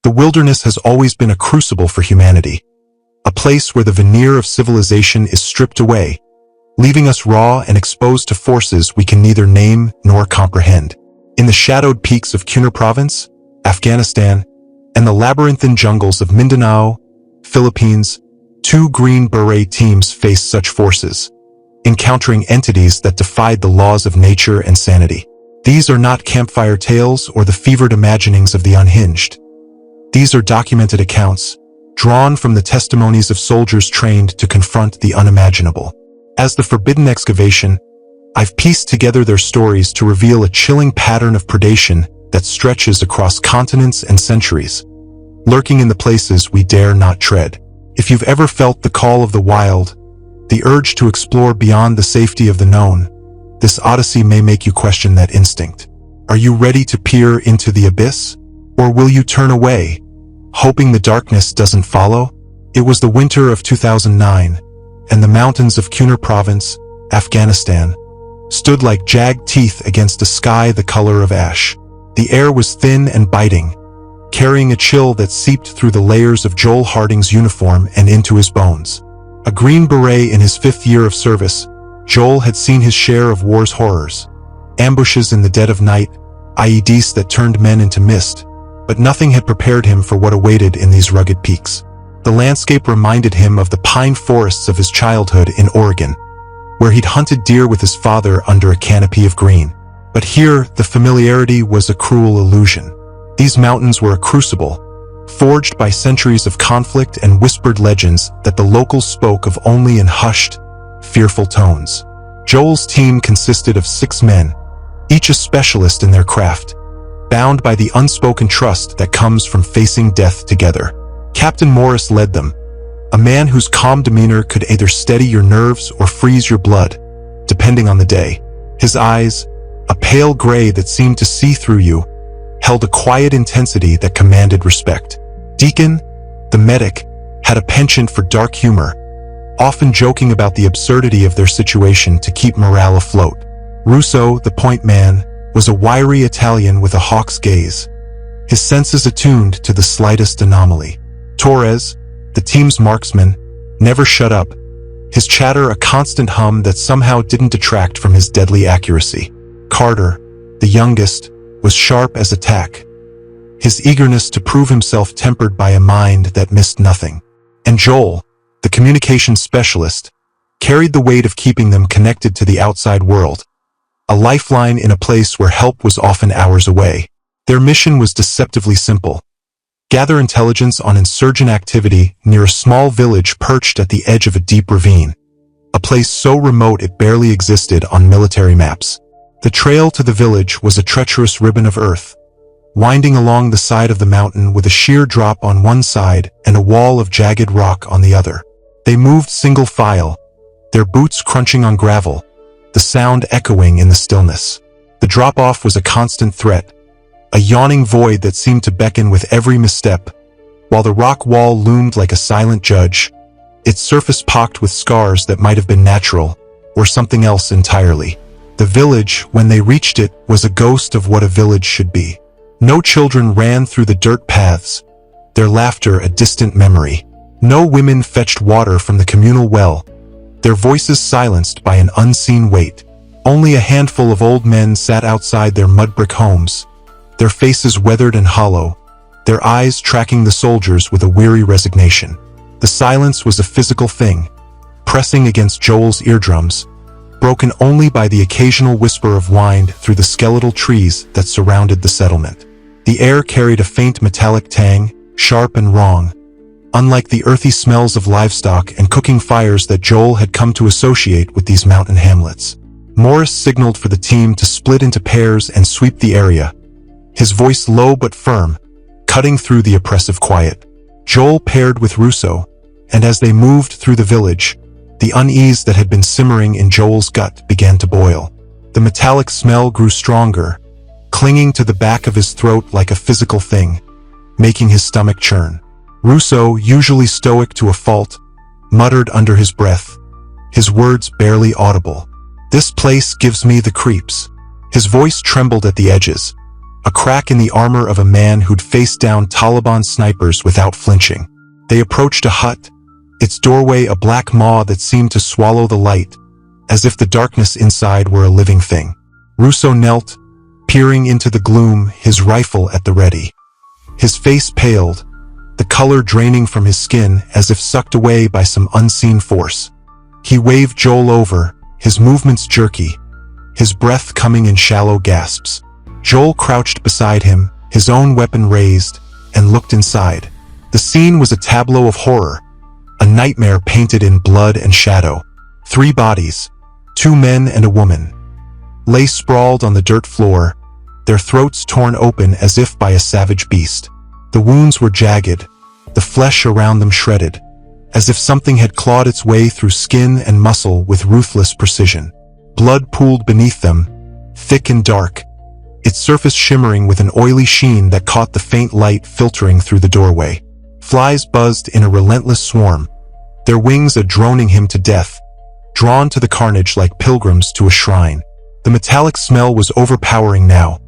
The wilderness has always been a crucible for humanity, a place where the veneer of civilization is stripped away, leaving us raw and exposed to forces we can neither name nor comprehend. In the shadowed peaks of Kunar Province, Afghanistan, and the labyrinthine jungles of Mindanao, Philippines, 2 Green Beret teams faced such forces, encountering entities that defied the laws of nature and sanity. These are not campfire tales or the fevered imaginings of the unhinged. These are documented accounts, drawn from the testimonies of soldiers trained to confront the unimaginable. As the forbidden excavation, I've pieced together their stories to reveal a chilling pattern of predation that stretches across continents and centuries, lurking in the places we dare not tread. If you've ever felt the call of the wild, the urge to explore beyond the safety of the known, this Odyssey may make you question that instinct. Are you ready to peer into the abyss? Or will you turn away, hoping the darkness doesn't follow? It was the winter of 2009, and the mountains of Kunar Province, Afghanistan, stood like jagged teeth against a sky the color of ash. The air was thin and biting, carrying a chill that seeped through the layers of Joel Harding's uniform and into his bones. A Green Beret in his 5th year of service, Joel had seen his share of war's horrors. Ambushes in the dead of night, IEDs that turned men into mist, but nothing had prepared him for what awaited in these rugged peaks. The landscape reminded him of the pine forests of his childhood in Oregon, where he'd hunted deer with his father under a canopy of green. But here, the familiarity was a cruel illusion. These mountains were a crucible, forged by centuries of conflict and whispered legends that the locals spoke of only in hushed, fearful tones. Joel's team consisted of 6 men, each a specialist in their craft, bound by the unspoken trust that comes from facing death together. Captain Morris led them, a man whose calm demeanor could either steady your nerves or freeze your blood, depending on the day. His eyes, a pale gray that seemed to see through you, held a quiet intensity that commanded respect. Deacon, the medic, had a penchant for dark humor, often joking about the absurdity of their situation to keep morale afloat. Russo, the point man, was a wiry Italian with a hawk's gaze, his senses attuned to the slightest anomaly. Torres, the team's marksman, never shut up, his chatter a constant hum that somehow didn't detract from his deadly accuracy. Carter, the youngest, was sharp as a tack, his eagerness to prove himself tempered by a mind that missed nothing. And Joel, the communications specialist, carried the weight of keeping them connected to the outside world, a lifeline in a place where help was often hours away. Their mission was deceptively simple: gather intelligence on insurgent activity near a small village perched at the edge of a deep ravine, a place so remote it barely existed on military maps. The trail to the village was a treacherous ribbon of earth, winding along the side of the mountain with a sheer drop on one side and a wall of jagged rock on the other. They moved single file, their boots crunching on gravel, the sound echoing in the stillness. The drop-off was a constant threat, a yawning void that seemed to beckon with every misstep, while the rock wall loomed like a silent judge, its surface pocked with scars that might have been natural, or something else entirely. The village, when they reached it, was a ghost of what a village should be. No children ran through the dirt paths, their laughter a distant memory. No women fetched water from the communal well, their voices silenced by an unseen weight. Only a handful of old men sat outside their mud-brick homes, their faces weathered and hollow, their eyes tracking the soldiers with a weary resignation. The silence was a physical thing, pressing against Joel's eardrums, broken only by the occasional whisper of wind through the skeletal trees that surrounded the settlement. The air carried a faint metallic tang, sharp and wrong, unlike the earthy smells of livestock and cooking fires that Joel had come to associate with these mountain hamlets. Morris signaled for the team to split into pairs and sweep the area, his voice low but firm, cutting through the oppressive quiet. Joel paired with Russo, and as they moved through the village, the unease that had been simmering in Joel's gut began to boil. The metallic smell grew stronger, clinging to the back of his throat like a physical thing, making his stomach churn. Russo, usually stoic to a fault, muttered under his breath, his words barely audible. "This place gives me the creeps." His voice trembled at the edges, a crack in the armor of a man who'd faced down Taliban snipers without flinching. They approached a hut, its doorway a black maw that seemed to swallow the light, as if the darkness inside were a living thing. Russo knelt, peering into the gloom, his rifle at the ready. His face paled, the color draining from his skin as if sucked away by some unseen force. He waved Joel over, his movements jerky, his breath coming in shallow gasps. Joel crouched beside him, his own weapon raised, and looked inside. The scene was a tableau of horror, a nightmare painted in blood and shadow. 3 bodies, 2 men and a woman, lay sprawled on the dirt floor, their throats torn open as if by a savage beast. The wounds were jagged, the flesh around them shredded, as if something had clawed its way through skin and muscle with ruthless precision. Blood pooled beneath them, thick and dark, its surface shimmering with an oily sheen that caught the faint light filtering through the doorway. Flies buzzed in a relentless swarm, their wings droning him to death, drawn to the carnage like pilgrims to a shrine. The metallic smell was overpowering now,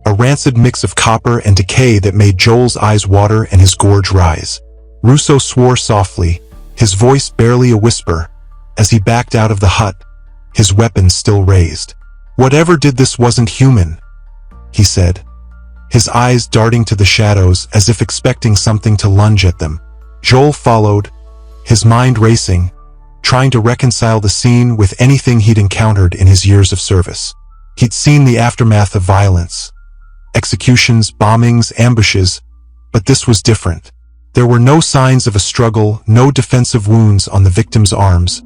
a rancid mix of copper and decay that made Joel's eyes water and his gorge rise. Russo swore softly, his voice barely a whisper, as he backed out of the hut, his weapon still raised. "Whatever did this wasn't human," he said, his eyes darting to the shadows as if expecting something to lunge at them. Joel followed, his mind racing, trying to reconcile the scene with anything he'd encountered in his years of service. He'd seen the aftermath of violence, executions, bombings, ambushes, but this was different. There were no signs of a struggle, no defensive wounds on the victim's arms,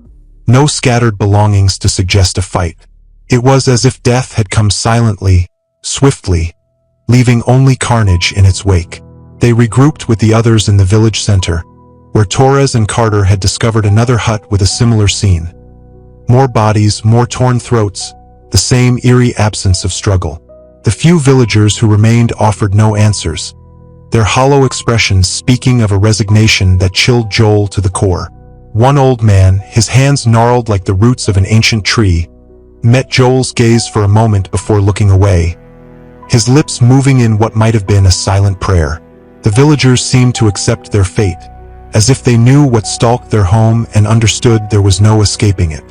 no scattered belongings to suggest a fight. It was as if death had come silently, swiftly, leaving only carnage in its wake. They regrouped with the others in the village center, where Torres and Carter had discovered another hut with a similar scene. More bodies, more torn throats, the same eerie absence of struggle. The few villagers who remained offered no answers, their hollow expressions speaking of a resignation that chilled Joel to the core. One old man, his hands gnarled like the roots of an ancient tree, met Joel's gaze for a moment before looking away, his lips moving in what might have been a silent prayer. The villagers seemed to accept their fate, as if they knew what stalked their home and understood there was no escaping it.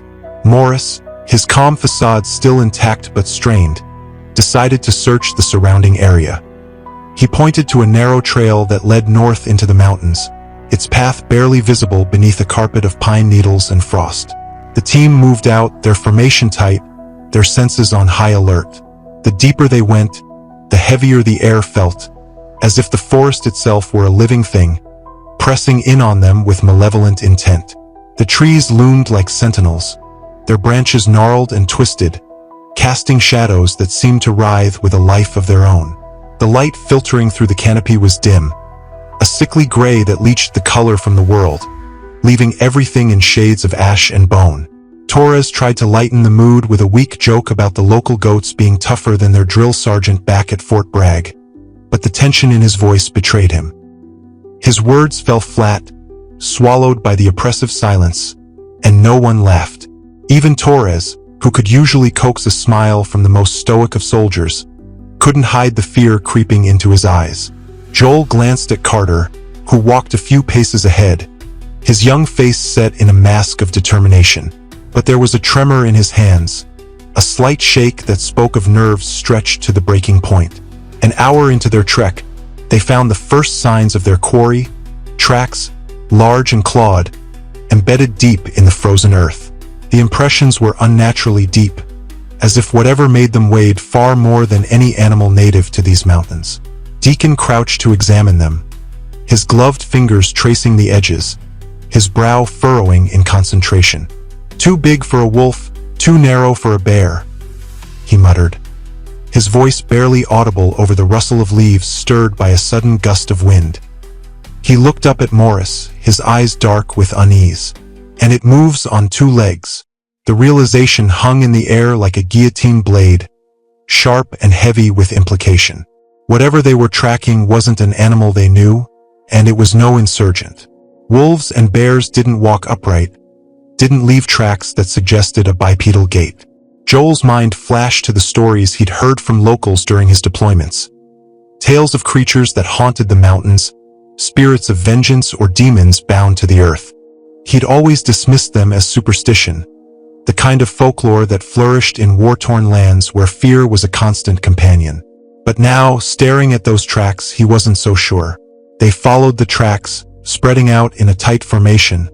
Morris, his calm facade still intact but strained, decided to search the surrounding area. He pointed to a narrow trail that led north into the mountains, its path barely visible beneath a carpet of pine needles and frost. The team moved out, their formation tight, their senses on high alert. The deeper they went, the heavier the air felt, as if the forest itself were a living thing, pressing in on them with malevolent intent. The trees loomed like sentinels, their branches gnarled and twisted, casting shadows that seemed to writhe with a life of their own. The light filtering through the canopy was dim, a sickly gray that leached the color from the world, leaving everything in shades of ash and bone. Torres tried to lighten the mood with a weak joke about the local goats being tougher than their drill sergeant back at Fort Bragg, but the tension in his voice betrayed him. His words fell flat, swallowed by the oppressive silence, and no one laughed. Even Torres, who could usually coax a smile from the most stoic of soldiers, couldn't hide the fear creeping into his eyes. Joel glanced at Carter, who walked a few paces ahead, his young face set in a mask of determination. But there was a tremor in his hands, a slight shake that spoke of nerves stretched to the breaking point. An hour into their trek, they found the first signs of their quarry, tracks, large and clawed, embedded deep in the frozen earth. The impressions were unnaturally deep, as if whatever made them weighed far more than any animal native to these mountains. Deacon crouched to examine them, his gloved fingers tracing the edges, his brow furrowing in concentration. "Too big for a wolf, too narrow for a bear," he muttered, his voice barely audible over the rustle of leaves stirred by a sudden gust of wind. He looked up at Morris, his eyes dark with unease. "And it moves on 2 legs." The realization hung in the air like a guillotine blade, sharp and heavy with implication. Whatever they were tracking wasn't an animal they knew, and it was no insurgent. Wolves and bears didn't walk upright, didn't leave tracks that suggested a bipedal gait. Joel's mind flashed to the stories he'd heard from locals during his deployments. Tales of creatures that haunted the mountains, spirits of vengeance or demons bound to the earth. He'd always dismissed them as superstition, the kind of folklore that flourished in war-torn lands where fear was a constant companion. But now, staring at those tracks, he wasn't so sure. They followed the tracks, spreading out in a tight formation,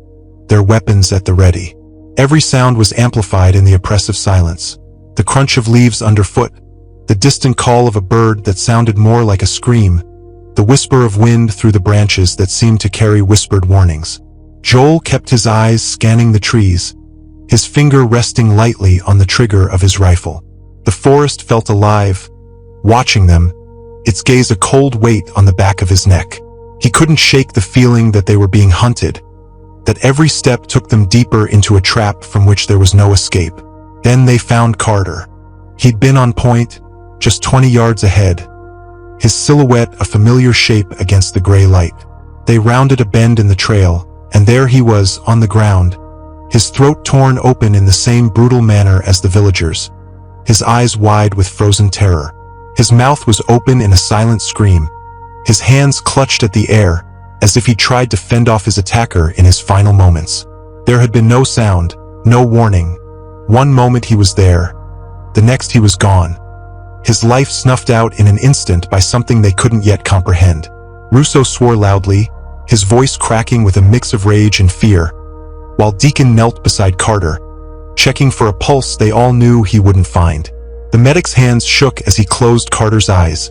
their weapons at the ready. Every sound was amplified in the oppressive silence. The crunch of leaves underfoot, the distant call of a bird that sounded more like a scream, the whisper of wind through the branches that seemed to carry whispered warnings. Joel kept his eyes scanning the trees, his finger resting lightly on the trigger of his rifle. The forest felt alive, watching them, its gaze a cold weight on the back of his neck. He couldn't shake the feeling that they were being hunted, that every step took them deeper into a trap from which there was no escape. Then they found Carter. He'd been on point, just 20 yards ahead, his silhouette a familiar shape against the gray light. They rounded a bend in the trail, and there he was on the ground, his throat torn open in the same brutal manner as the villagers, his eyes wide with frozen terror. His mouth was open in a silent scream, his hands clutched at the air, as if he tried to fend off his attacker in his final moments. There had been no sound, no warning. One moment he was there, the next he was gone. His life snuffed out in an instant by something they couldn't yet comprehend. Russo swore loudly, his voice cracking with a mix of rage and fear, while Deacon knelt beside Carter, checking for a pulse they all knew he wouldn't find. The medic's hands shook as he closed Carter's eyes,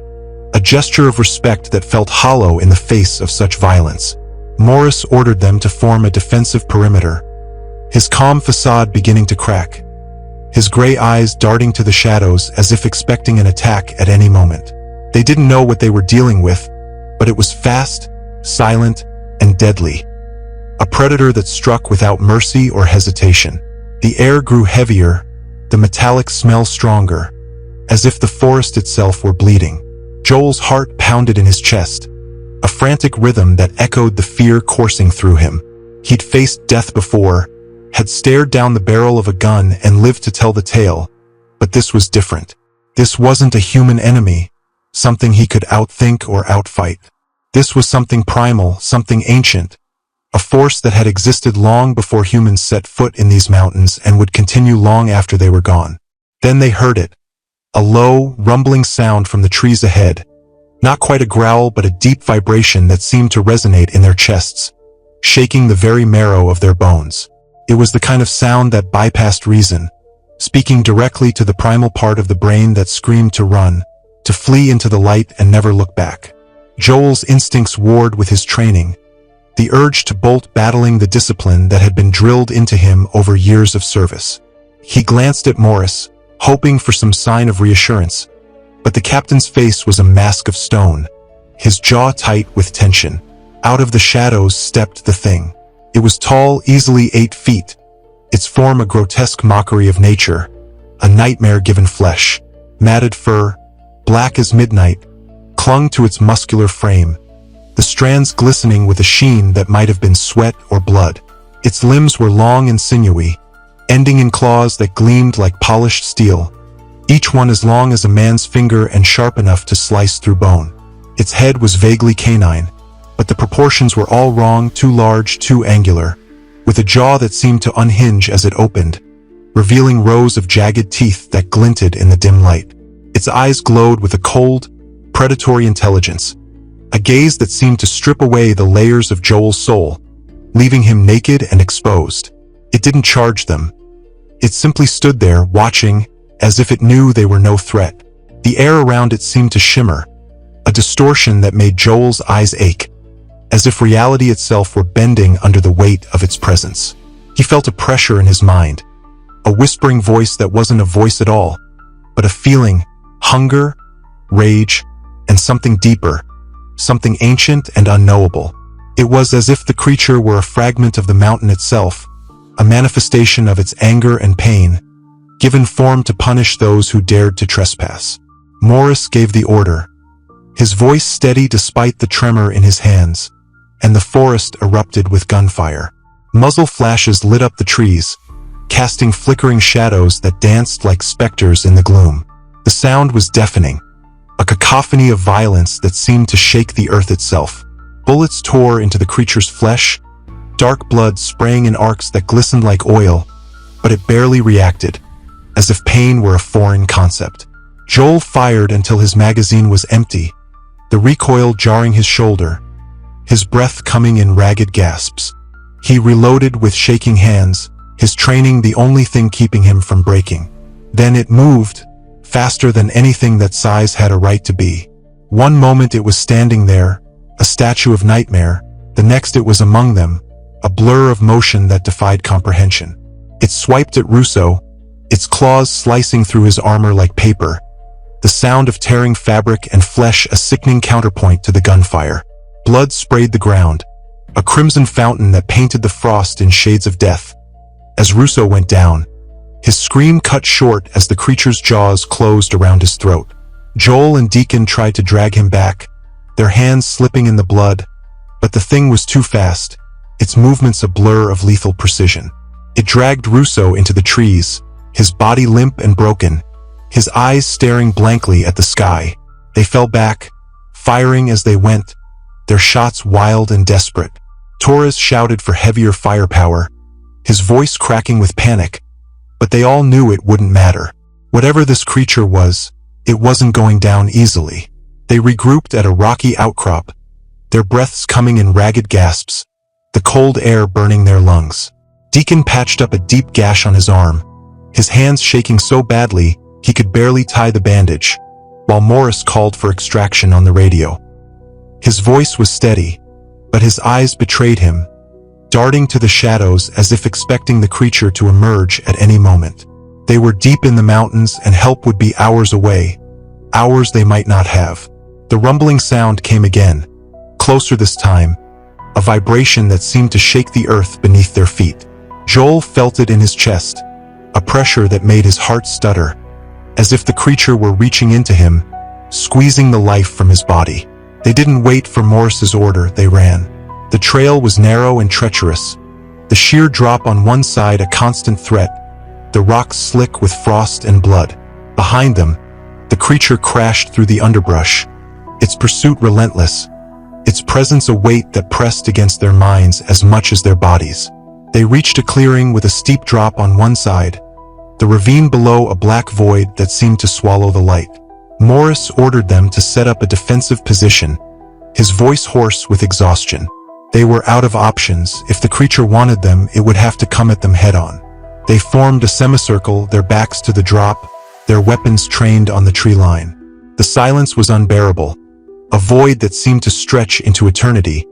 a gesture of respect that felt hollow in the face of such violence. Morris ordered them to form a defensive perimeter, his calm facade beginning to crack, his gray eyes darting to the shadows as if expecting an attack at any moment. They didn't know what they were dealing with, but it was fast, silent, and deadly. A predator that struck without mercy or hesitation. The air grew heavier, the metallic smell stronger, as if the forest itself were bleeding. Joel's heart pounded in his chest, a frantic rhythm that echoed the fear coursing through him. He'd faced death before, had stared down the barrel of a gun and lived to tell the tale, but this was different. This wasn't a human enemy, something he could outthink or outfight. This was something primal, something ancient, a force that had existed long before humans set foot in these mountains and would continue long after they were gone. Then they heard it, a low, rumbling sound from the trees ahead, not quite a growl but a deep vibration that seemed to resonate in their chests, shaking the very marrow of their bones. It was the kind of sound that bypassed reason, speaking directly to the primal part of the brain that screamed to run, to flee into the light and never look back. Joel's instincts warred with his training, the urge to bolt battling the discipline that had been drilled into him over years of service. He glanced at Morris, hoping for some sign of reassurance, but the captain's face was a mask of stone, his jaw tight with tension. Out of the shadows stepped the thing. It was tall, easily 8 feet, its form a grotesque mockery of nature, a nightmare given flesh. Matted fur, black as midnight, clung to its muscular frame, the strands glistening with a sheen that might have been sweat or blood. Its limbs were long and sinewy, ending in claws that gleamed like polished steel, each one as long as a man's finger and sharp enough to slice through bone. Its head was vaguely canine, but the proportions were all wrong, too large, too angular, with a jaw that seemed to unhinge as it opened, revealing rows of jagged teeth that glinted in the dim light. Its eyes glowed with a cold, predatory intelligence, a gaze that seemed to strip away the layers of Joel's soul, leaving him naked and exposed. It didn't charge them. It simply stood there, watching, as if it knew they were no threat. The air around it seemed to shimmer, a distortion that made Joel's eyes ache, as if reality itself were bending under the weight of its presence. He felt a pressure in his mind, a whispering voice that wasn't a voice at all, but a feeling, hunger, rage, and something deeper, something ancient and unknowable. It was as if the creature were a fragment of the mountain itself, a manifestation of its anger and pain, given form to punish those who dared to trespass. Morris gave the order, his voice steady despite the tremor in his hands, and the forest erupted with gunfire. Muzzle flashes lit up the trees, casting flickering shadows that danced like specters in the gloom. The sound was deafening, a cacophony of violence that seemed to shake the earth itself. Bullets tore into the creature's flesh, dark blood spraying in arcs that glistened like oil, but it barely reacted, as if pain were a foreign concept. Joel fired until his magazine was empty, the recoil jarring his shoulder, his breath coming in ragged gasps. He reloaded with shaking hands, his training the only thing keeping him from breaking. Then it moved, faster than anything that size had a right to be. One moment it was standing there, a statue of nightmare, the next it was among them, a blur of motion that defied comprehension. It swiped at Russo, its claws slicing through his armor like paper, the sound of tearing fabric and flesh a sickening counterpoint to the gunfire. Blood sprayed the ground, a crimson fountain that painted the frost in shades of death. As Russo went down, his scream cut short as the creature's jaws closed around his throat. Joel and Deacon tried to drag him back, their hands slipping in the blood, but the thing was too fast, its movements a blur of lethal precision. It dragged Russo into the trees, his body limp and broken, his eyes staring blankly at the sky. They fell back, firing as they went, their shots wild and desperate. Torres shouted for heavier firepower, his voice cracking with panic, but they all knew it wouldn't matter. Whatever this creature was, it wasn't going down easily. They regrouped at a rocky outcrop, their breaths coming in ragged gasps, the cold air burning their lungs. Deacon patched up a deep gash on his arm, his hands shaking so badly he could barely tie the bandage, while Morris called for extraction on the radio. His voice was steady, but his eyes betrayed him, darting to the shadows as if expecting the creature to emerge at any moment. They were deep in the mountains and help would be hours away, hours they might not have. The rumbling sound came again, closer this time, a vibration that seemed to shake the earth beneath their feet. Joel felt it in his chest, a pressure that made his heart stutter, as if the creature were reaching into him, squeezing the life from his body. They didn't wait for Morris's order, they ran. The trail was narrow and treacherous, the sheer drop on one side a constant threat, the rocks slick with frost and blood. Behind them, the creature crashed through the underbrush, its pursuit relentless, its presence a weight that pressed against their minds as much as their bodies. They reached a clearing with a steep drop on one side, the ravine below a black void that seemed to swallow the light. Morris ordered them to set up a defensive position, his voice hoarse with exhaustion. They were out of options. If the creature wanted them, it would have to come at them head-on. They formed a semicircle, their backs to the drop, their weapons trained on the tree line. The silence was unbearable, a void that seemed to stretch into eternity,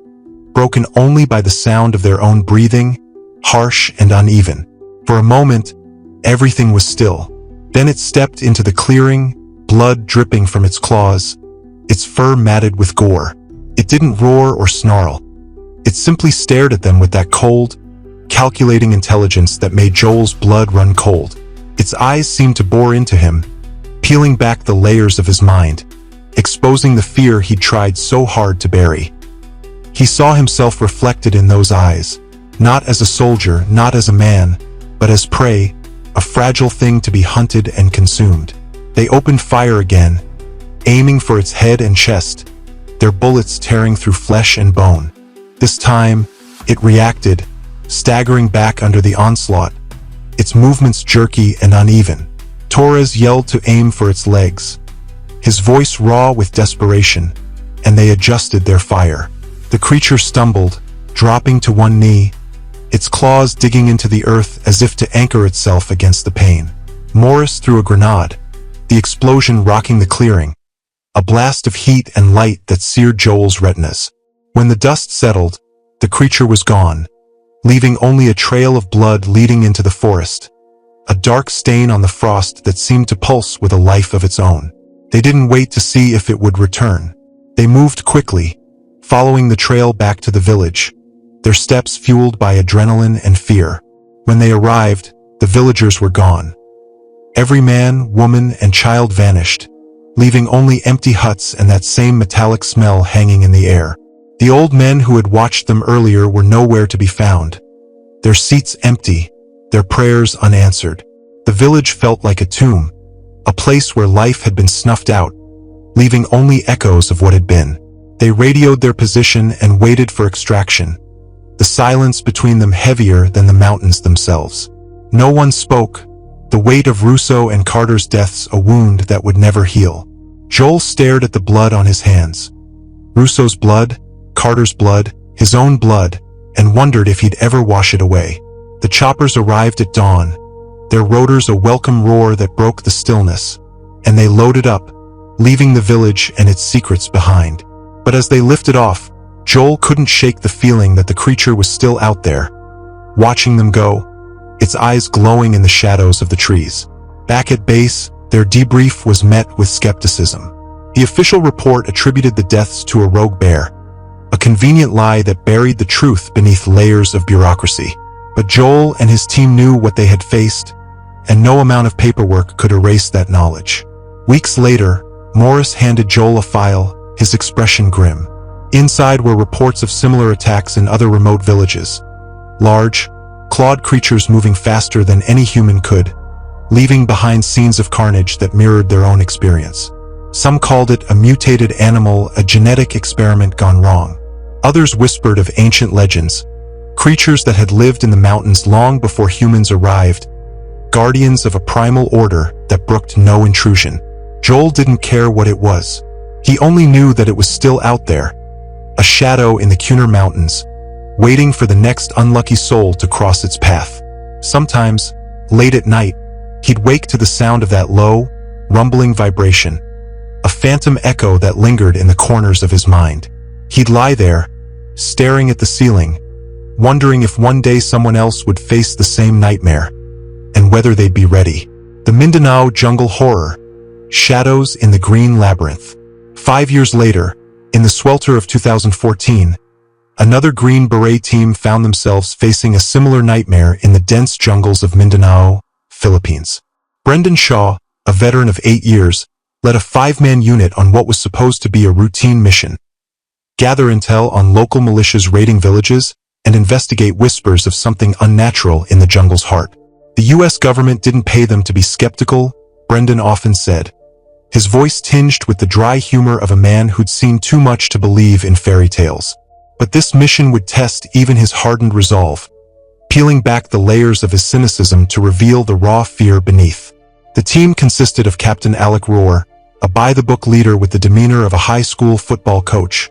broken only by the sound of their own breathing, harsh and uneven. For a moment, everything was still. Then it stepped into the clearing, blood dripping from its claws, its fur matted with gore. It didn't roar or snarl. It simply stared at them with that cold, calculating intelligence that made Joel's blood run cold. Its eyes seemed to bore into him, peeling back the layers of his mind, exposing the fear he'd tried so hard to bury. He saw himself reflected in those eyes, not as a soldier, not as a man, but as prey, a fragile thing to be hunted and consumed. They opened fire again, aiming for its head and chest, their bullets tearing through flesh and bone. This time, it reacted, staggering back under the onslaught, its movements jerky and uneven. Torres yelled to aim for its legs, his voice raw with desperation, and they adjusted their fire. The creature stumbled, dropping to one knee, its claws digging into the earth as if to anchor itself against the pain. Morris threw a grenade, the explosion rocking the clearing, a blast of heat and light that seared Joel's retinas. When the dust settled, the creature was gone, leaving only a trail of blood leading into the forest, a dark stain on the frost that seemed to pulse with a life of its own. They didn't wait to see if it would return. They moved quickly, following the trail back to the village, their steps fueled by adrenaline and fear. When they arrived, the villagers were gone. Every man, woman, and child vanished, leaving only empty huts and that same metallic smell hanging in the air. The old men who had watched them earlier were nowhere to be found, their seats empty, their prayers unanswered. The village felt like a tomb, a place where life had been snuffed out, leaving only echoes of what had been. They radioed their position and waited for extraction, the silence between them heavier than the mountains themselves. No one spoke, the weight of Russo and Carter's deaths a wound that would never heal. Joel stared at the blood on his hands. Russo's blood, Carter's blood, his own blood, and wondered if he'd ever wash it away. The choppers arrived at dawn, their rotors a welcome roar that broke the stillness, and they loaded up, leaving the village and its secrets behind. But as they lifted off, Joel couldn't shake the feeling that the creature was still out there, watching them go, its eyes glowing in the shadows of the trees. Back at base, their debrief was met with skepticism. The official report attributed the deaths to a rogue bear, a convenient lie that buried the truth beneath layers of bureaucracy. But Joel and his team knew what they had faced, and no amount of paperwork could erase that knowledge. Weeks later, Morris handed Joel a file, his expression grim. Inside were reports of similar attacks in other remote villages. Large, clawed creatures moving faster than any human could, leaving behind scenes of carnage that mirrored their own experience. Some called it a mutated animal, a genetic experiment gone wrong. Others whispered of ancient legends, creatures that had lived in the mountains long before humans arrived, guardians of a primal order that brooked no intrusion. Joel didn't care what it was. He only knew that it was still out there, a shadow in the Cunner Mountains, waiting for the next unlucky soul to cross its path. Sometimes, late at night, he'd wake to the sound of that low, rumbling vibration, a phantom echo that lingered in the corners of his mind. He'd lie there, staring at the ceiling, wondering if one day someone else would face the same nightmare, and whether they'd be ready. The Mindanao Jungle Horror, Shadows in the Green Labyrinth. 5 years later, in the swelter of 2014, another Green Beret team found themselves facing a similar nightmare in the dense jungles of Mindanao, Philippines. Brendan Shaw, a veteran of 8 years, led a 5-man unit on what was supposed to be a routine mission: gather intel on local militias raiding villages and investigate whispers of something unnatural in the jungle's heart. The US government didn't pay them to be skeptical, Brendan often said, his voice tinged with the dry humor of a man who'd seen too much to believe in fairy tales. But this mission would test even his hardened resolve, peeling back the layers of his cynicism to reveal the raw fear beneath. The team consisted of Captain Alec Rohr, a by-the-book leader with the demeanor of a high school football coach,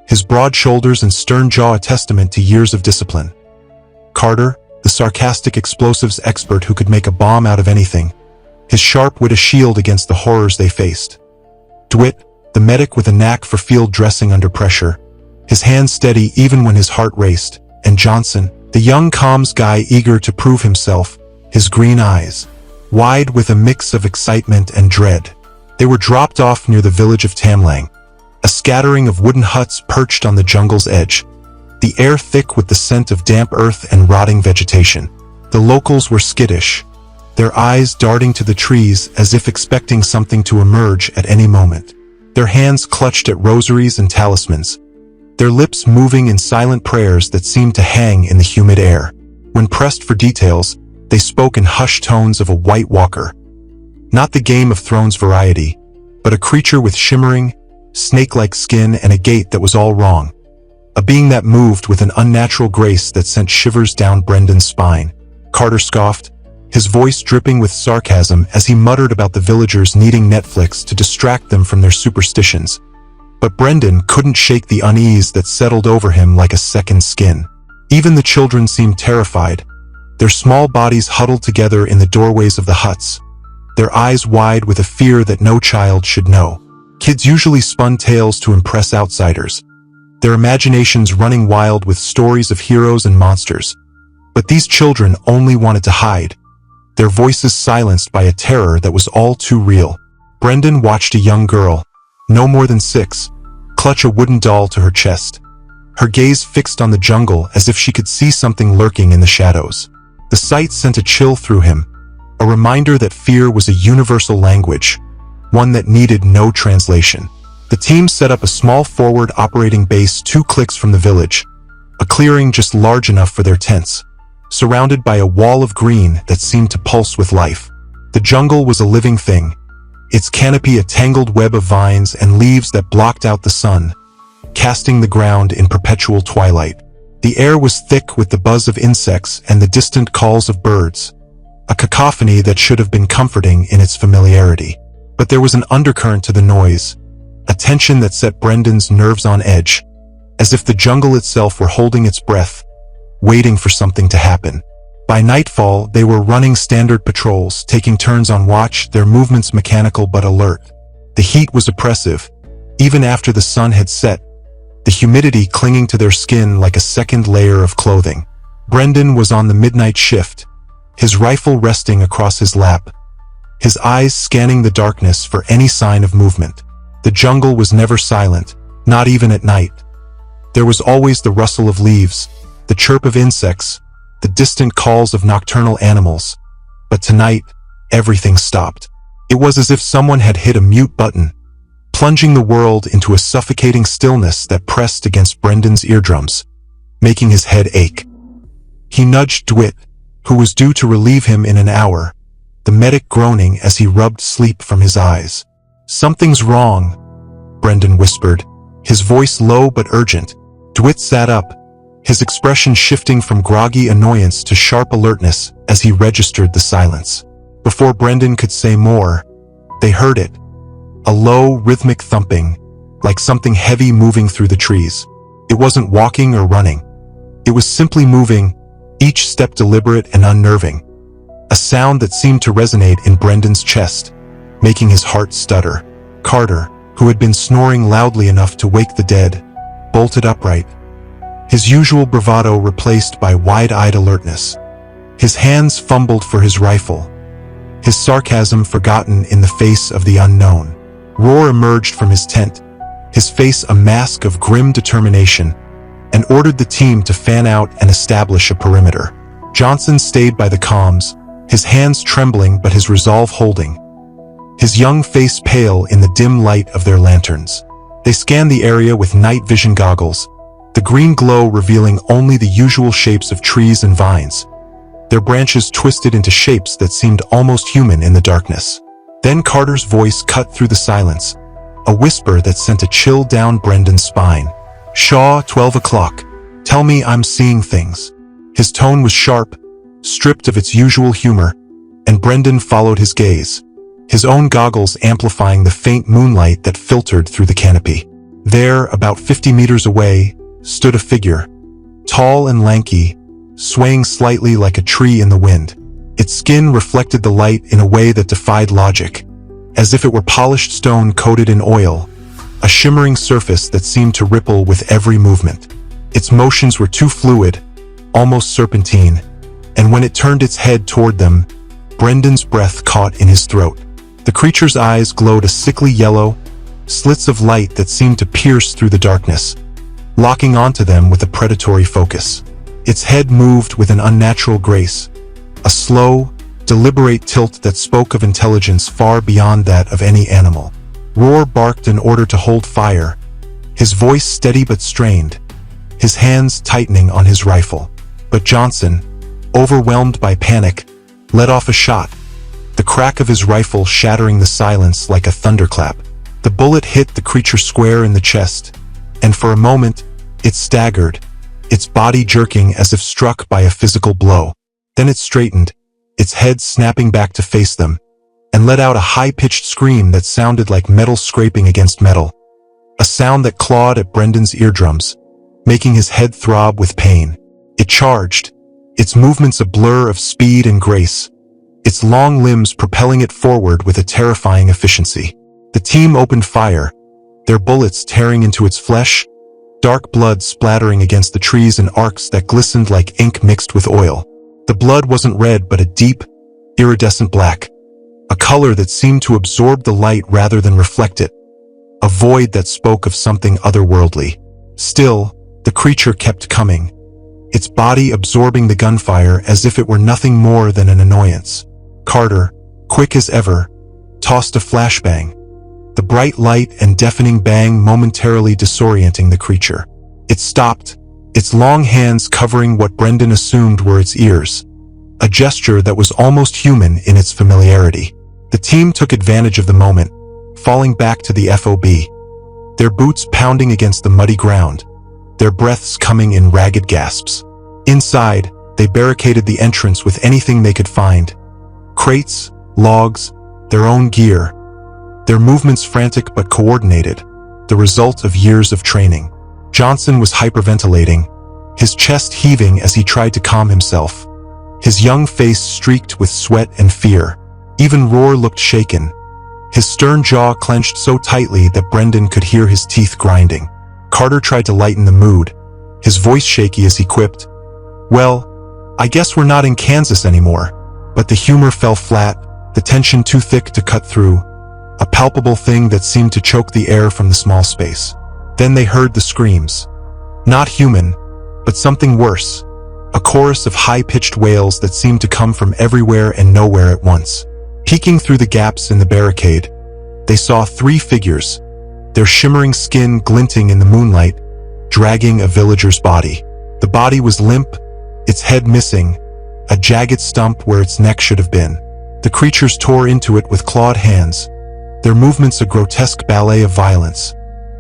his broad shoulders and stern jaw a testament to years of discipline. Carter, the sarcastic explosives expert who could make a bomb out of anything, his sharp wit a shield against the horrors they faced. DeWitt, the medic with a knack for field dressing under pressure, his hands steady even when his heart raced, and Johnson, the young comms guy eager to prove himself, his green eyes wide with a mix of excitement and dread. They were dropped off near the village of Tamlang, a scattering of wooden huts perched on the jungle's edge, the air thick with the scent of damp earth and rotting vegetation. The locals were skittish, their eyes darting to the trees as if expecting something to emerge at any moment. Their hands clutched at rosaries and talismans, their lips moving in silent prayers that seemed to hang in the humid air. When pressed for details, they spoke in hushed tones of a White Walker. Not the Game of Thrones variety, but a creature with shimmering, snake-like skin and a gait that was all wrong. A being that moved with an unnatural grace that sent shivers down Brendan's spine. Carter scoffed, his voice dripping with sarcasm as he muttered about the villagers needing Netflix to distract them from their superstitions. But Brendan couldn't shake the unease that settled over him like a second skin. Even the children seemed terrified, their small bodies huddled together in the doorways of the huts, their eyes wide with a fear that no child should know. Kids usually spun tales to impress outsiders, their imaginations running wild with stories of heroes and monsters. But these children only wanted to hide, their voices silenced by a terror that was all too real. Brendan watched a young girl, no more than 6, clutch a wooden doll to her chest, her gaze fixed on the jungle as if she could see something lurking in the shadows. The sight sent a chill through him, a reminder that fear was a universal language, one that needed no translation. The team set up a small forward operating base 2 clicks from the village, a clearing just large enough for their tents, surrounded by a wall of green that seemed to pulse with life. The jungle was a living thing, its canopy a tangled web of vines and leaves that blocked out the sun, casting the ground in perpetual twilight. The air was thick with the buzz of insects and the distant calls of birds, a cacophony that should have been comforting in its familiarity. But there was an undercurrent to the noise, a tension that set Brendan's nerves on edge, as if the jungle itself were holding its breath, waiting for something to happen. By nightfall, they were running standard patrols, taking turns on watch, their movements mechanical but alert. The heat was oppressive, even after the sun had set, the humidity clinging to their skin like a second layer of clothing. Brendan was on the midnight shift, his rifle resting across his lap, his eyes scanning the darkness for any sign of movement. The jungle was never silent, not even at night. There was always the rustle of leaves, the chirp of insects, the distant calls of nocturnal animals. But tonight, everything stopped. It was as if someone had hit a mute button, plunging the world into a suffocating stillness that pressed against Brendan's eardrums, making his head ache. He nudged Dwight, who was due to relieve him in an hour, the medic groaning as he rubbed sleep from his eyes. "Something's wrong," Brendan whispered, his voice low but urgent. Dwight sat up, his expression shifting from groggy annoyance to sharp alertness as he registered the silence. Before Brendan could say more, they heard it. A low, rhythmic thumping, like something heavy moving through the trees. It wasn't walking or running. It was simply moving, each step deliberate and unnerving. A sound that seemed to resonate in Brendan's chest, making his heart stutter. Carter, who had been snoring loudly enough to wake the dead, bolted upright, his usual bravado replaced by wide-eyed alertness. His hands fumbled for his rifle, his sarcasm forgotten in the face of the unknown. Roar emerged from his tent, his face a mask of grim determination, and ordered the team to fan out and establish a perimeter. Johnson stayed by the comms, his hands trembling but his resolve holding, his young face pale in the dim light of their lanterns. They scanned the area with night vision goggles, the green glow revealing only the usual shapes of trees and vines, their branches twisted into shapes that seemed almost human in the darkness. Then Carter's voice cut through the silence, a whisper that sent a chill down Brendan's spine. "Shaw, 12 o'clock. Tell me I'm seeing things." His tone was sharp, stripped of its usual humor, and Brendan followed his gaze, his own goggles amplifying the faint moonlight that filtered through the canopy. There, about 50 meters away, stood a figure, tall and lanky, swaying slightly like a tree in the wind. Its skin reflected the light in a way that defied logic, as if it were polished stone coated in oil, a shimmering surface that seemed to ripple with every movement. Its motions were too fluid, almost serpentine, and when it turned its head toward them, Brendan's breath caught in his throat. The creature's eyes glowed a sickly yellow, slits of light that seemed to pierce through the darkness, locking onto them with a predatory focus. Its head moved with an unnatural grace, a slow, deliberate tilt that spoke of intelligence far beyond that of any animal. Roar barked an order to hold fire, his voice steady but strained, his hands tightening on his rifle. But Johnson, overwhelmed by panic, let off a shot, the crack of his rifle shattering the silence like a thunderclap. The bullet hit the creature square in the chest, and for a moment, it staggered, its body jerking as if struck by a physical blow. Then it straightened, its head snapping back to face them, and let out a high-pitched scream that sounded like metal scraping against metal, a sound that clawed at Brendan's eardrums, making his head throb with pain. It charged, its movements a blur of speed and grace, its long limbs propelling it forward with a terrifying efficiency. The team opened fire, their bullets tearing into its flesh, dark blood splattering against the trees in arcs that glistened like ink mixed with oil. The blood wasn't red but a deep, iridescent black, a color that seemed to absorb the light rather than reflect it, a void that spoke of something otherworldly. Still, the creature kept coming, its body absorbing the gunfire as if it were nothing more than an annoyance. Carter, quick as ever, tossed a flashbang, the bright light and deafening bang momentarily disorienting the creature. It stopped, its long hands covering what Brendan assumed were its ears, a gesture that was almost human in its familiarity. The team took advantage of the moment, falling back to the FOB, their boots pounding against the muddy ground, their breaths coming in ragged gasps. Inside, they barricaded the entrance with anything they could find. Crates, logs, their own gear. Their movements frantic but coordinated, the result of years of training. Johnson was hyperventilating, his chest heaving as he tried to calm himself. His young face streaked with sweat and fear. Even Roar looked shaken, his stern jaw clenched so tightly that Brendan could hear his teeth grinding. Carter tried to lighten the mood, his voice shaky as he quipped, "Well, I guess we're not in Kansas anymore." But the humor fell flat, the tension too thick to cut through, a palpable thing that seemed to choke the air from the small space. Then they heard the screams. Not human, but something worse. A chorus of high-pitched wails that seemed to come from everywhere and nowhere at once. Peeking through the gaps in the barricade, they saw 3 figures, their shimmering skin glinting in the moonlight, dragging a villager's body. The body was limp, its head missing, a jagged stump where its neck should have been. The creatures tore into it with clawed hands, their movements a grotesque ballet of violence,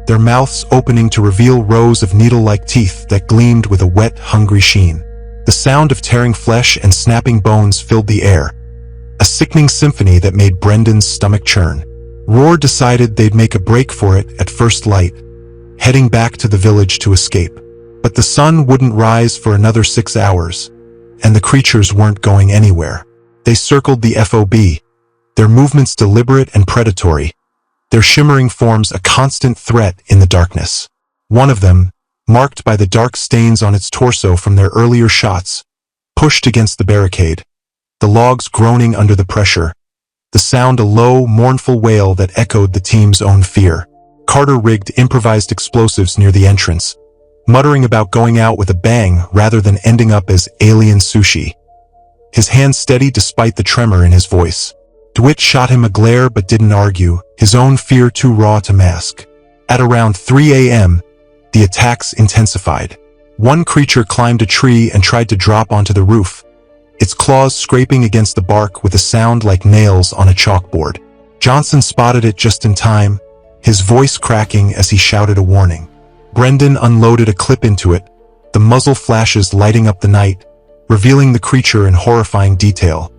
their mouths opening to reveal rows of needle-like teeth that gleamed with a wet, hungry sheen. The sound of tearing flesh and snapping bones filled the air, a sickening symphony that made Brendan's stomach churn. Roar decided they'd make a break for it at first light, heading back to the village to escape. But the sun wouldn't rise for another 6 hours, and the creatures weren't going anywhere. They circled the FOB, their movements deliberate and predatory, their shimmering forms a constant threat in the darkness. One of them, marked by the dark stains on its torso from their earlier shots, pushed against the barricade, the logs groaning under the pressure, the sound a low, mournful wail that echoed the team's own fear. Carter rigged improvised explosives near the entrance, muttering about going out with a bang rather than ending up as alien sushi. His hand steady despite the tremor in his voice. DeWitt shot him a glare but didn't argue, his own fear too raw to mask. At around 3 a.m., the attacks intensified. One creature climbed a tree and tried to drop onto the roof, its claws scraping against the bark with a sound like nails on a chalkboard. Johnson spotted it just in time, his voice cracking as he shouted a warning. Brendan unloaded a clip into it, the muzzle flashes lighting up the night, revealing the creature in horrifying detail.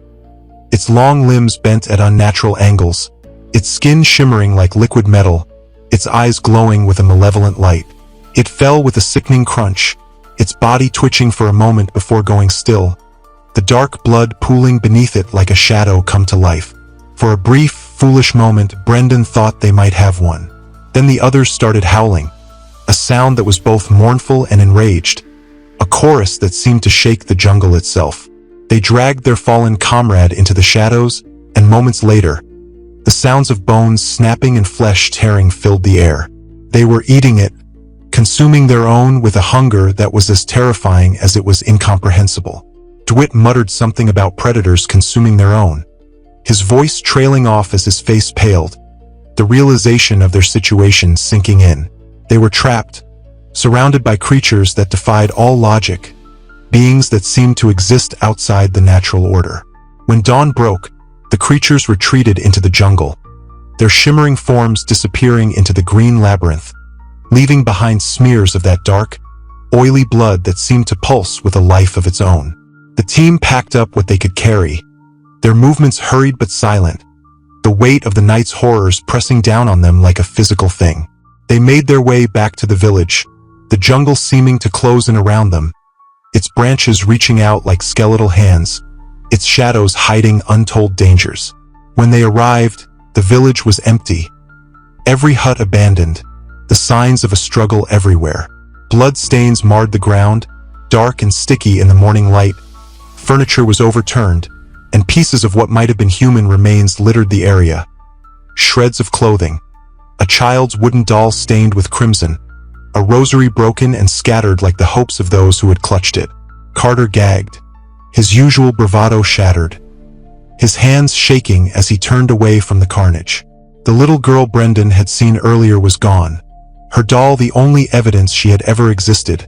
Its long limbs bent at unnatural angles, its skin shimmering like liquid metal, its eyes glowing with a malevolent light. It fell with a sickening crunch, its body twitching for a moment before going still, the dark blood pooling beneath it like a shadow come to life. For a brief, foolish moment, Brendan thought they might have one. Then the others started howling, a sound that was both mournful and enraged, a chorus that seemed to shake the jungle itself. They dragged their fallen comrade into the shadows, and moments later, the sounds of bones snapping and flesh tearing filled the air. They were eating it, consuming their own with a hunger that was as terrifying as it was incomprehensible. DeWitt muttered something about predators consuming their own, his voice trailing off as his face paled, the realization of their situation sinking in. They were trapped, surrounded by creatures that defied all logic, beings that seemed to exist outside the natural order. When dawn broke, the creatures retreated into the jungle, their shimmering forms disappearing into the green labyrinth, leaving behind smears of that dark, oily blood that seemed to pulse with a life of its own. The team packed up what they could carry, their movements hurried but silent, the weight of the night's horrors pressing down on them like a physical thing. They made their way back to the village, the jungle seeming to close in around them, its branches reaching out like skeletal hands, its shadows hiding untold dangers. When they arrived, the village was empty, every hut abandoned, the signs of a struggle everywhere. Blood stains marred the ground, dark and sticky in the morning light. Furniture was overturned, and pieces of what might have been human remains littered the area. Shreds of clothing, a child's wooden doll stained with crimson, a rosary broken and scattered like the hopes of those who had clutched it. Carter gagged, his usual bravado shattered, his hands shaking as he turned away from the carnage. The little girl Brendan had seen earlier was gone, her doll the only evidence she had ever existed,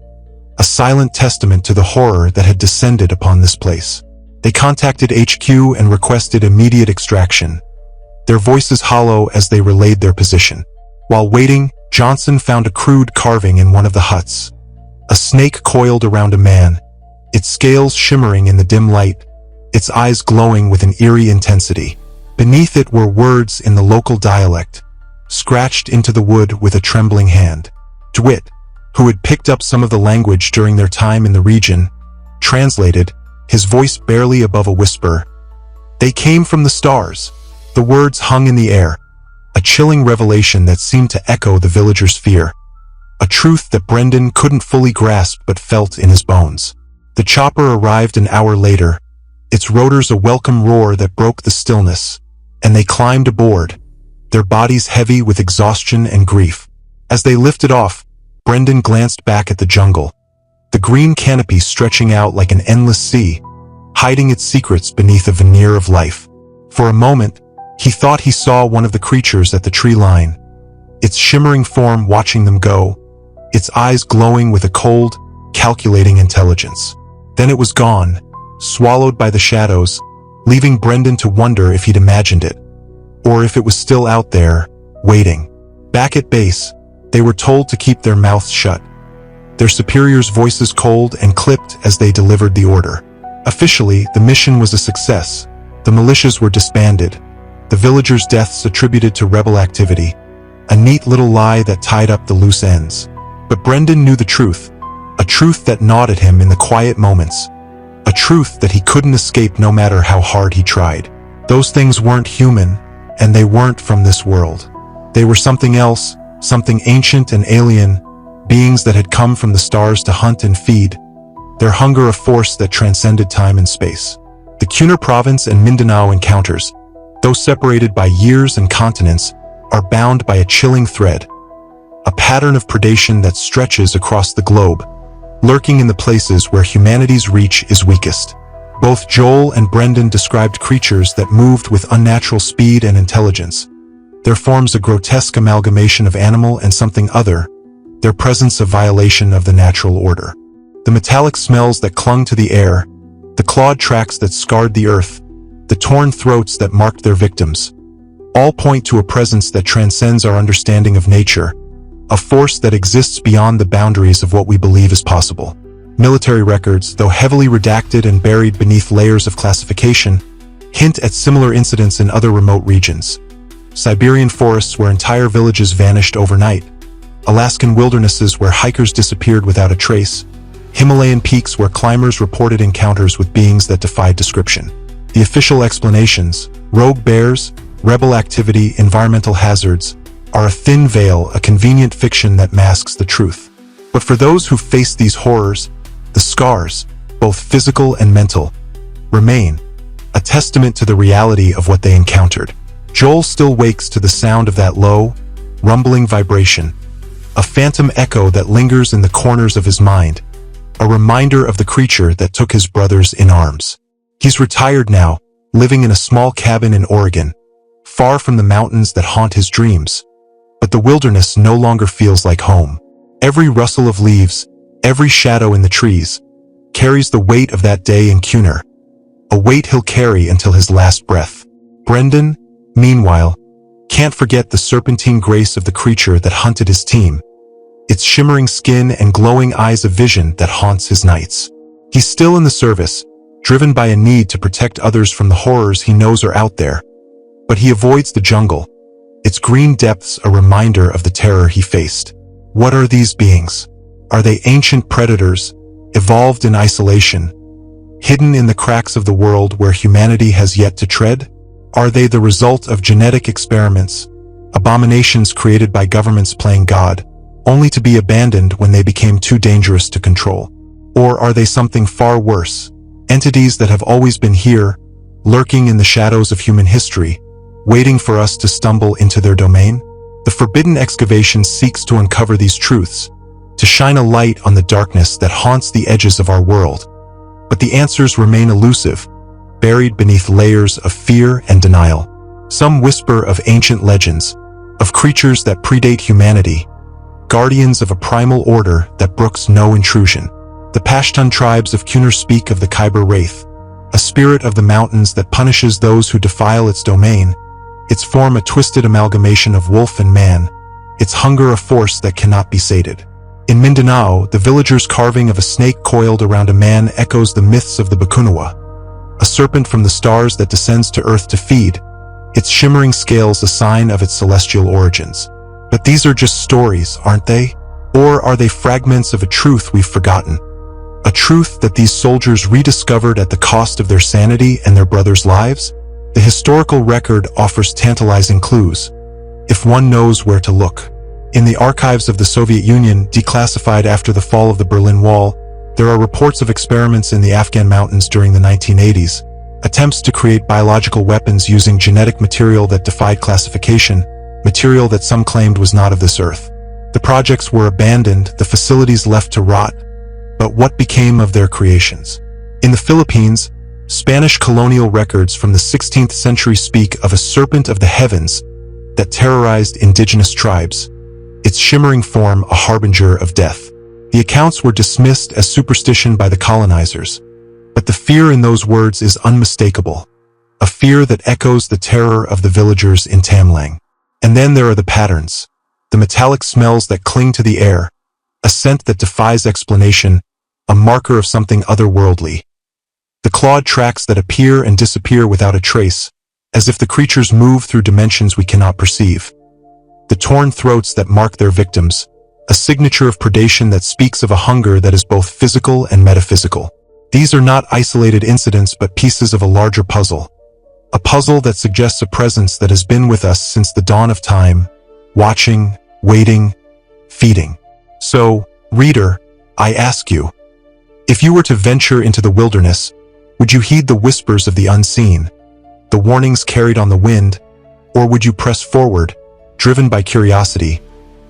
a silent testament to the horror that had descended upon this place. They contacted HQ and requested immediate extraction, their voices hollow as they relayed their position. While waiting, Johnson found a crude carving in one of the huts. A snake coiled around a man, its scales shimmering in the dim light, its eyes glowing with an eerie intensity. Beneath it were words in the local dialect, scratched into the wood with a trembling hand. Dwight, who had picked up some of the language during their time in the region, translated, his voice barely above a whisper. They came from the stars. The words hung in the air, a chilling revelation that seemed to echo the villagers' fear. A truth that Brendan couldn't fully grasp but felt in his bones. The chopper arrived an hour later, its rotors a welcome roar that broke the stillness, and they climbed aboard, their bodies heavy with exhaustion and grief. As they lifted off, Brendan glanced back at the jungle, the green canopy stretching out like an endless sea, hiding its secrets beneath a veneer of life. For a moment, he thought he saw one of the creatures at the tree line, its shimmering form watching them go, its eyes glowing with a cold, calculating intelligence. Then it was gone, swallowed by the shadows, leaving Brendan to wonder if he'd imagined it, or if it was still out there, waiting. Back at base, they were told to keep their mouths shut, their superiors' voices cold and clipped as they delivered the order. Officially, the mission was a success. The militias were disbanded, the villagers' deaths attributed to rebel activity, a neat little lie that tied up the loose ends. But Brendan knew the truth, a truth that gnawed at him in the quiet moments, a truth that he couldn't escape no matter how hard he tried. Those things weren't human, and they weren't from this world. They were something else, something ancient and alien, beings that had come from the stars to hunt and feed, their hunger a force that transcended time and space. The Cunard province and Mindanao encounters, though separated by years and continents, are bound by a chilling thread, a pattern of predation that stretches across the globe, lurking in the places where humanity's reach is weakest. Both Joel and Brendan described creatures that moved with unnatural speed and intelligence, their forms a grotesque amalgamation of animal and something other, their presence a violation of the natural order. The metallic smells that clung to the air, the clawed tracks that scarred the earth, the torn throats that marked their victims, all point to a presence that transcends our understanding of nature, a force that exists beyond the boundaries of what we believe is possible. Military records, though heavily redacted and buried beneath layers of classification, hint at similar incidents in other remote regions. Siberian forests where entire villages vanished overnight, Alaskan wildernesses where hikers disappeared without a trace, Himalayan peaks where climbers reported encounters with beings that defied description. The official explanations, rogue bears, rebel activity, environmental hazards, are a thin veil, a convenient fiction that masks the truth. But for those who face these horrors, the scars, both physical and mental, remain, a testament to the reality of what they encountered. Joel still wakes to the sound of that low, rumbling vibration, a phantom echo that lingers in the corners of his mind, a reminder of the creature that took his brothers in arms. He's retired now, living in a small cabin in Oregon, far from the mountains that haunt his dreams. But the wilderness no longer feels like home. Every rustle of leaves, every shadow in the trees, carries the weight of that day in Cunard, a weight he'll carry until his last breath. Brendan, meanwhile, can't forget the serpentine grace of the creature that hunted his team, its shimmering skin and glowing eyes of vision that haunts his nights. He's still in the service, driven by a need to protect others from the horrors he knows are out there. But he avoids the jungle, its green depths a reminder of the terror he faced. What are these beings? Are they ancient predators, evolved in isolation, hidden in the cracks of the world where humanity has yet to tread? Are they the result of genetic experiments, abominations created by governments playing God, only to be abandoned when they became too dangerous to control? Or are they something far worse, entities that have always been here, lurking in the shadows of human history, waiting for us to stumble into their domain? The Forbidden Excavation seeks to uncover these truths, to shine a light on the darkness that haunts the edges of our world. But the answers remain elusive, buried beneath layers of fear and denial. Some whisper of ancient legends, of creatures that predate humanity, guardians of a primal order that brooks no intrusion. The Pashtun tribes of Cunard speak of the Khyber Wraith, a spirit of the mountains that punishes those who defile its domain, its form a twisted amalgamation of wolf and man, its hunger a force that cannot be sated. In Mindanao, the villagers' carving of a snake coiled around a man echoes the myths of the Bakunawa, a serpent from the stars that descends to earth to feed, its shimmering scales a sign of its celestial origins. But these are just stories, aren't they? Or are they fragments of a truth we've forgotten? A truth that these soldiers rediscovered at the cost of their sanity and their brothers' lives? The historical record offers tantalizing clues, if one knows where to look. In the archives of the Soviet Union, declassified after the fall of the Berlin Wall, there are reports of experiments in the Afghan mountains during the 1980s, attempts to create biological weapons using genetic material that defied classification, material that some claimed was not of this earth. The projects were abandoned, the facilities left to rot, but what became of their creations? In the Philippines, Spanish colonial records from the 16th century speak of a serpent of the heavens that terrorized indigenous tribes, its shimmering form a harbinger of death. The accounts were dismissed as superstition by the colonizers, but the fear in those words is unmistakable, a fear that echoes the terror of the villagers in Tamlang. And then there are the patterns, the metallic smells that cling to the air, a scent that defies explanation, a marker of something otherworldly. The clawed tracks that appear and disappear without a trace, as if the creatures move through dimensions we cannot perceive. The torn throats that mark their victims, a signature of predation that speaks of a hunger that is both physical and metaphysical. These are not isolated incidents but pieces of a larger puzzle. A puzzle that suggests a presence that has been with us since the dawn of time, watching, waiting, feeding. So, reader, I ask you, if you were to venture into the wilderness, would you heed the whispers of the unseen, the warnings carried on the wind, or would you press forward, driven by curiosity,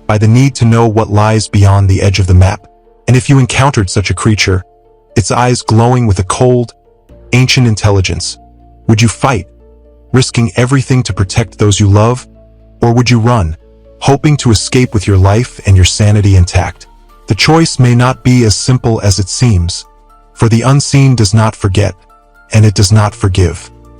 by the need to know what lies beyond the edge of the map? And if you encountered such a creature, its eyes glowing with a cold, ancient intelligence, would you fight, risking everything to protect those you love? Or would you run, hoping to escape with your life and your sanity intact? The choice may not be as simple as it seems, for the unseen does not forget, and it does not forgive.